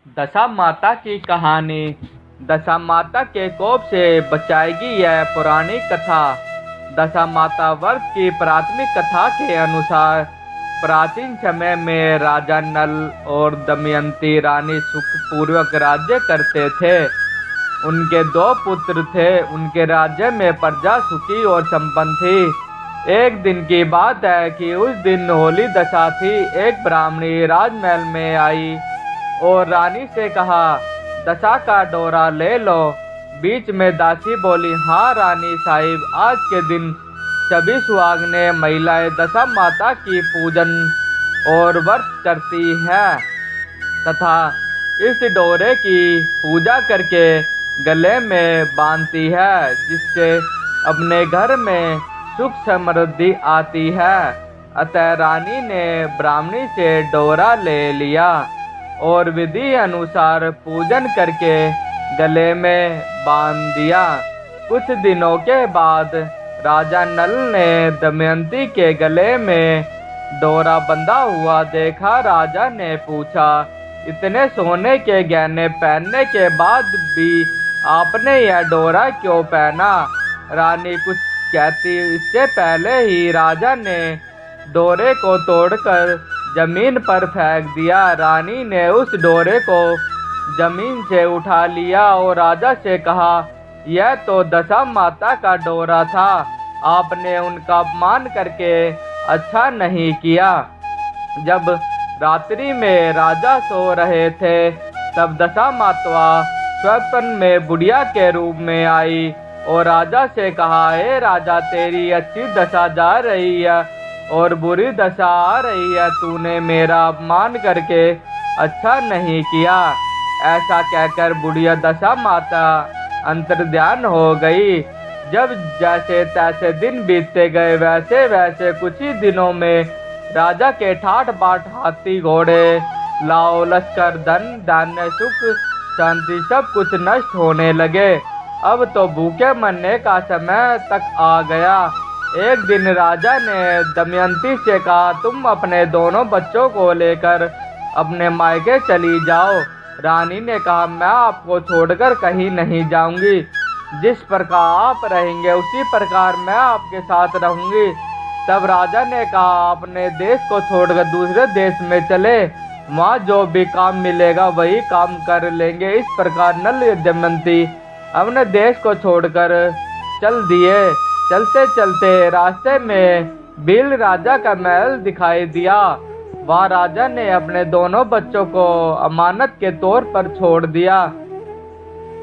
दशा माता की कहानी। दशा माता के कोप से बचाएगी यह पुरानी कथा। दशा माता वर्ग की प्राथमिक कथा के अनुसार प्राचीन समय में राजा नल और दमयंती रानी सुखपूर्वक राज्य करते थे। उनके दो पुत्र थे। उनके राज्य में प्रजा सुखी और संपन्न थी। एक दिन की बात है कि उस दिन होली दशा थी। एक ब्राह्मणी राजमहल में आई और रानी से कहा, दशा का डोरा ले लो। बीच में दासी बोली, हाँ रानी साहिब, आज के दिन सभी सुहागनें महिलाएं दशा माता की पूजन और व्रत करती हैं तथा इस डोरे की पूजा करके गले में बांधती है, जिससे अपने घर में सुख समृद्धि आती है। अतः रानी ने ब्राह्मणी से डोरा ले लिया और विधि अनुसार पूजन करके गले में बांध दिया। कुछ दिनों के बाद राजा नल ने दमयंती के गले में डोरा बंधा हुआ देखा। राजा ने पूछा, इतने सोने के गहने पहनने के बाद भी आपने यह डोरा क्यों पहना? रानी कुछ कहती इससे पहले ही राजा ने डोरे को तोड़कर जमीन पर फेंक दिया। रानी ने उस डोरे को जमीन से उठा लिया और राजा से कहा, यह तो दशा माता का डोरा था। आपने उनका अपमान करके अच्छा नहीं किया। जब रात्रि में राजा सो रहे थे तब दशा माता स्वप्न में बुढ़िया के रूप में आई और राजा से कहा, हे राजा, तेरी अच्छी दशा जा रही है और बुरी दशा आ रही है। तूने मेरा अपमान करके अच्छा नहीं किया। ऐसा कहकर बुढ़िया दशा माता अंतर्ध्यान हो गई। जब जैसे तैसे दिन बीतते गए वैसे वैसे कुछ ही दिनों में राजा के ठाट बाट हाथी घोड़े लाओ लश्कर धन धान्य सुख शांति सब कुछ नष्ट होने लगे। अब तो भूखे मरने का समय तक आ गया। एक दिन राजा ने दमयंती से कहा, तुम अपने दोनों बच्चों को लेकर अपने मायके चली जाओ। रानी ने कहा, मैं आपको छोड़कर कहीं नहीं जाऊंगी। जिस प्रकार आप रहेंगे उसी प्रकार मैं आपके साथ रहूंगी। तब राजा ने कहा, अपने देश को छोड़कर दूसरे देश में चले, वहाँ जो भी काम मिलेगा वही काम कर लेंगे। इस प्रकार नल दमयंती अपने देश को छोड़कर चल दिए। चलते चलते रास्ते में भील राजा का महल दिखाई दिया। वहाँ राजा ने अपने दोनों बच्चों को अमानत के तौर पर छोड़ दिया।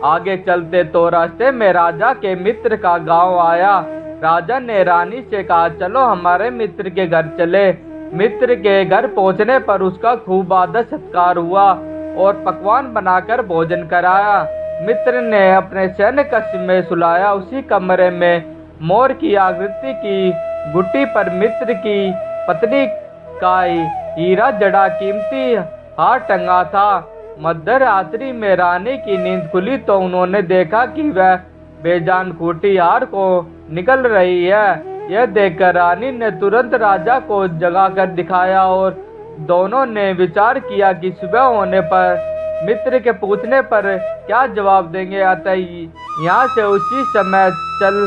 आगे चलते तो रास्ते में राजा के मित्र का गांव आया। राजा ने रानी से कहा, चलो हमारे मित्र के घर चले। मित्र के घर पहुंचने पर उसका खूब आदर सत्कार हुआ और पकवान बनाकर भोजन कराया। मित्र ने अपने सैन्य कक्ष में सुलाया। उसी कमरे में मोर की आकृति की गुट्टी पर मित्र की पत्नी का हीरा जड़ा कीमती हार टंगा था। मध्य रात्रि में रानी की नींद खुली तो उन्होंने देखा कि वह बेजान खूंटी हार को निकल रही है। यह देखकर रानी ने तुरंत राजा को जगाकर दिखाया और दोनों ने विचार किया कि सुबह होने पर मित्र के पूछने पर क्या जवाब देंगे। अतः यहाँ से उसी समय चल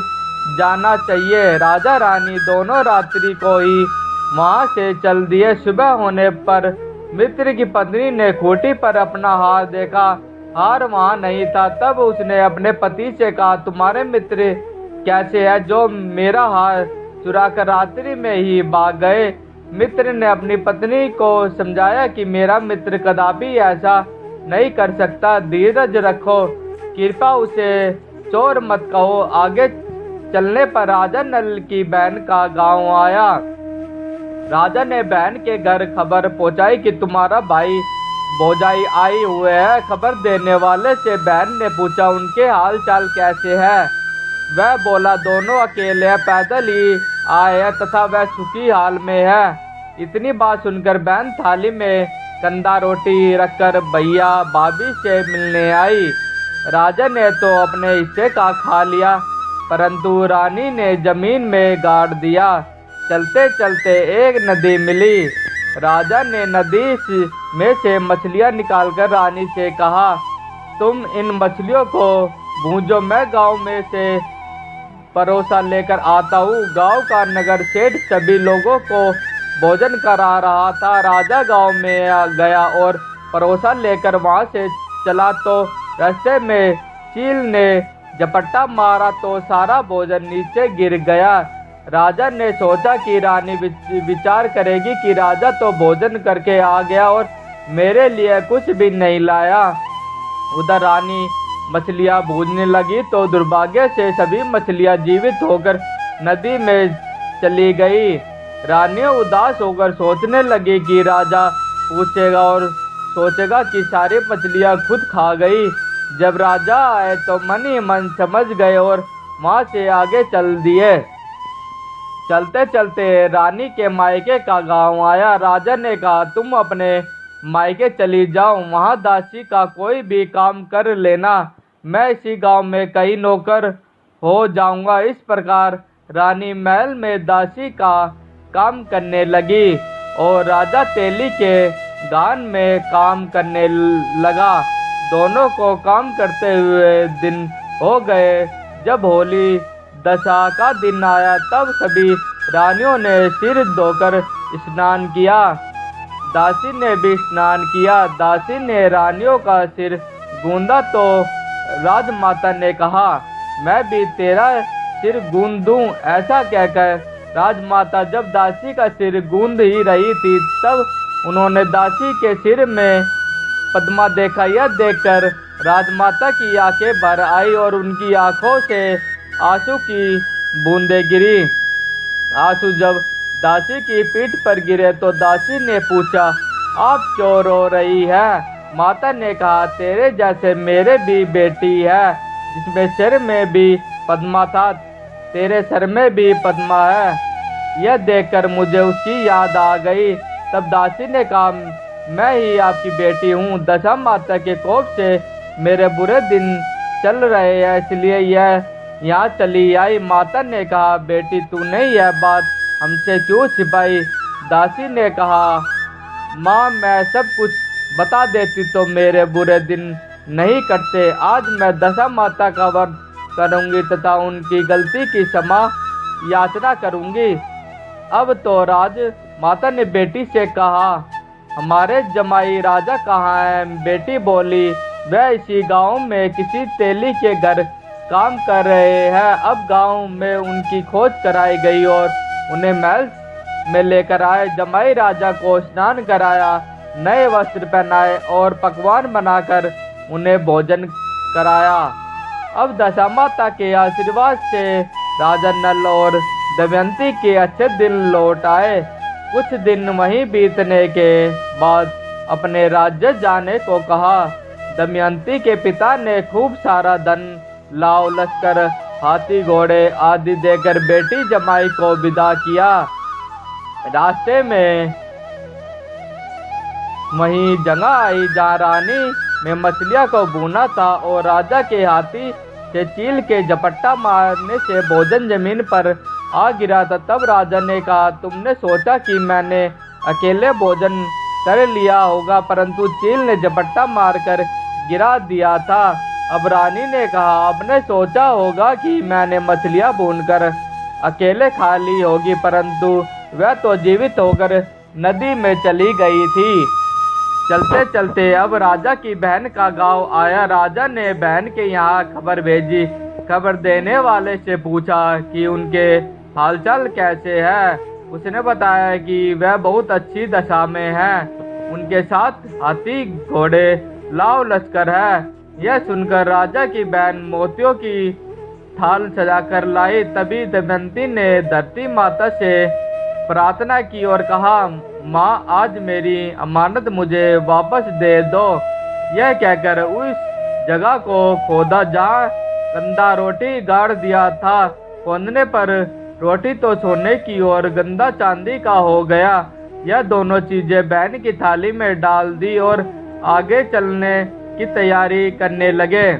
जाना चाहिए। राजा रानी दोनों रात्रि को ही वहाँ से चल दिए। सुबह होने पर मित्र की पत्नी ने खूंटी पर अपना हार देखा। हार वहाँ नहीं था। तब उसने अपने पति से कहा, तुम्हारे मित्र कैसे है जो मेरा हार चुराकर रात्रि में ही भाग गए? मित्र ने अपनी पत्नी को समझाया कि मेरा मित्र कदापि ऐसा नहीं कर सकता। धीरज रखो, कृपया उसे चोर मत कहो। आगे चलने पर राजा नल की बहन का गांव आया। राजा ने बहन के घर खबर पहुंचाई कि तुम्हारा भाई भौजाई आई हुए हैं। खबर देने वाले से बहन ने पूछा, उनके हाल चाल कैसे है? वह बोला, दोनों अकेले पैदल ही आए हैं तथा वह सुखी हाल में है। इतनी बात सुनकर बहन थाली में कंदा रोटी रखकर भैया भाभी से मिलने आई। राजा ने तो अपने हिस्से का खा लिया, परंतु रानी ने जमीन में गाड़ दिया। चलते चलते एक नदी मिली। राजा ने नदी में से मछलियां निकालकर रानी से कहा, तुम इन मछलियों को भूंजो, मैं गांव में से परोसा लेकर आता हूँ। गांव का नगर सेठ सभी लोगों को भोजन करा रहा था। राजा गांव में गया और परोसा लेकर वहां से चला तो रास्ते में चील ने झपट्टा मारा तो सारा भोजन नीचे गिर गया। राजा ने सोचा कि रानी विचार करेगी कि राजा तो भोजन करके आ गया और मेरे लिए कुछ भी नहीं लाया। उधर रानी मछलियां भूनने लगी तो दुर्भाग्य से सभी मछलियां जीवित होकर नदी में चली गई। रानी उदास होकर सोचने लगी कि राजा पूछेगा और सोचेगा कि सारी मछलियां खुद खा गई। जब राजा आए तो मन ही मन समझ गए और वहां से आगे चल दिए। चलते चलते रानी के मायके का गांव आया। राजा ने कहा, तुम अपने मायके चली जाओ, वहां दासी का कोई भी काम कर लेना, मैं इसी गांव में कहीं नौकर हो जाऊंगा। इस प्रकार रानी महल में दासी का काम करने लगी और राजा तेली के गान में काम करने लगा। दोनों को काम करते हुए दिन हो गए। जब होली दशा का दिन आया तब सभी रानियों ने सिर धोकर स्नान किया। दासी ने भी स्नान किया। दासी ने रानियों का सिर गूंदा तो राजमाता ने कहा, मैं भी तेरा सिर गूंद दूं। ऐसा कहकर राजमाता जब दासी का सिर गूंद ही रही थी तब उन्होंने दासी के सिर में पद्मा देखा। यह देखकर राजमाता की आंखें भर आई और उनकी आंखों से आंसू की बूंदें गिरी। आंसू जब दासी की पीठ पर गिरे तो दासी ने पूछा, आप क्यों रो रही है? माता ने कहा, तेरे जैसे मेरे भी बेटी है जिसमें सिर में भी पद्मा था, तेरे सर में भी पद्मा है। यह देखकर मुझे उसकी याद आ गई। तब दासी ने कहा, मैं ही आपकी बेटी हूँ। दशा माता के कोप से मेरे बुरे दिन चल रहे हैं इसलिए यह यहाँ चली आई। माता ने कहा, बेटी तूने यह बात हमसे क्यों छिपाई? दासी ने कहा, माँ मैं सब कुछ बता देती तो मेरे बुरे दिन नहीं कटते। आज मैं दशा माता का व्रत करूँगी तथा उनकी गलती की क्षमा याचना करूँगी। अब तो राज माता ने बेटी से कहा, हमारे जमाई राजा कहाँ हैं? बेटी बोली, वह इसी गांव में किसी तेली के घर काम कर रहे हैं। अब गांव में उनकी खोज कराई गई और उन्हें महल में लेकर आए। जमाई राजा को स्नान कराया, नए वस्त्र पहनाए और पकवान बनाकर उन्हें भोजन कराया। अब दशा माता के आशीर्वाद से राजा नल और दमयंती के अच्छे दिन लौट आए। कुछ दिन वहीं बीतने के बाद अपने राज्य जाने को कहा। दमयंती के पिता ने खूब सारा धन, लाव लश्कर, हाथी घोड़े आदि देकर बेटी जमाई को विदा किया। रास्ते में वहीं जगह आई जहाँ रानी में मछलियां को भूना था और राजा के हाथी से चील के झपट्टा मारने से भोजन जमीन पर आ गिरा था। तब राजा ने कहा, तुमने सोचा कि मैंने अकेले भोजन कर लिया होगा, परंतु चील ने झपट्टा मारकर गिरा दिया था। अब रानी ने कहा, आपने सोचा होगा कि मैंने मछलियां भूनकर अकेले खा ली होगी, परंतु वह तो जीवित होकर नदी में चली गई थी। चलते चलते अब राजा की बहन का गांव आया। राजा ने बहन के यहाँ खबर भेजी। खबर देने वाले से पूछा कि उनके हालचाल कैसे है। उसने बताया कि वह बहुत अच्छी दशा में है, उनके साथ हाथी घोड़े लाव लश्कर है। यह सुनकर राजा की बहन मोतियों की थाल सजाकर लाई। तभी दमयंती ने धरती माता से प्रार्थना की और कहा, माँ आज मेरी अमानत मुझे वापस दे दो। यह कहकर उस जगह को खोदा जहाँ गंदा रोटी गाड़ दिया था। खोदने पर रोटी तो सोने की और गंदा चांदी का हो गया। यह दोनों चीजें बहन की थाली में डाल दी और आगे चलने की तैयारी करने लगे।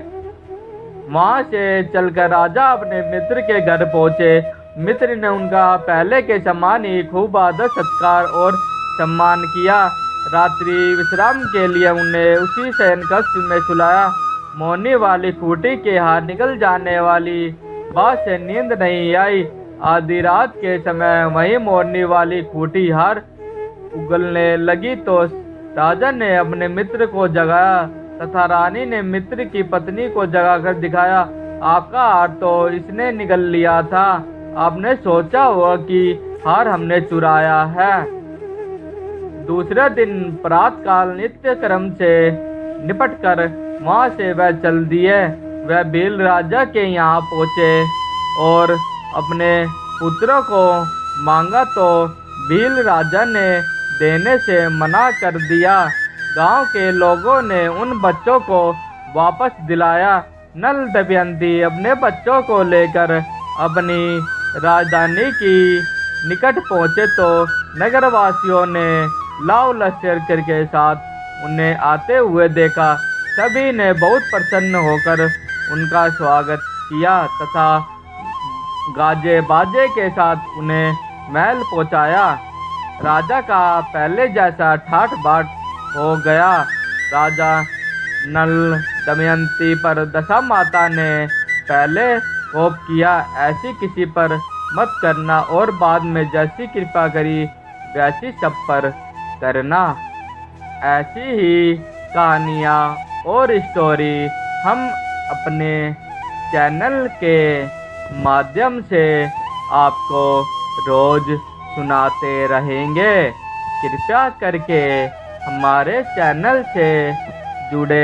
वहां से चलकर राजा अपने मित्र के घर पहुंचे। मित्र ने उनका पहले के समान ही खूब आदर सत्कार और सम्मान किया। रात्रि विश्राम के लिए उन्हें उसी शयन कक्ष में सुलाया। मोरनी वाली खूंटी के हाथ निकल जाने वाली बात से नींद नहीं आई। आधी रात के समय वही मोरनी वाली खूंटी हार उगलने लगी तो राजा ने अपने मित्र को जगाया तथा रानी ने मित्र की पत्नी को जगाकर दिखाया। आपका हार तो इसने निगल लिया था। आपने सोचा हुआ कि हार हमने चुराया है। दूसरे दिन प्रातःकाल नित्य कर्म से निपटकर वहां से वह चल दिए। वह भील राजा के यहाँ पहुँचे और अपने पुत्रों को मांगा तो भील राजा ने देने से मना कर दिया। गांव के लोगों ने उन बच्चों को वापस दिलाया। नल दमयंती अपने बच्चों को लेकर अपनी राजधानी की निकट पहुंचे तो नगरवासियों ने लाव लश्कर के साथ उन्हें आते हुए देखा। सभी ने बहुत प्रसन्न होकर उनका स्वागत किया तथा गाजे बाजे के साथ उन्हें महल पहुंचाया। राजा का पहले जैसा ठाठ बाट हो गया। राजा नल दमयंती पर दशा माता ने पहले कोप किया, ऐसी किसी पर मत करना और बाद में जैसी कृपा करी वैसी सब पर करना। ऐसी ही कहानियाँ और स्टोरी हम अपने चैनल के माध्यम से आपको रोज सुनाते रहेंगे। कृपया करके हमारे चैनल से जुड़े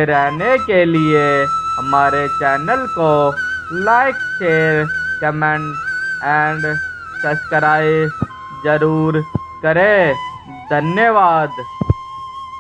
रहने के लिए हमारे चैनल को like share comment and subscribe जरूर करें। धन्यवाद।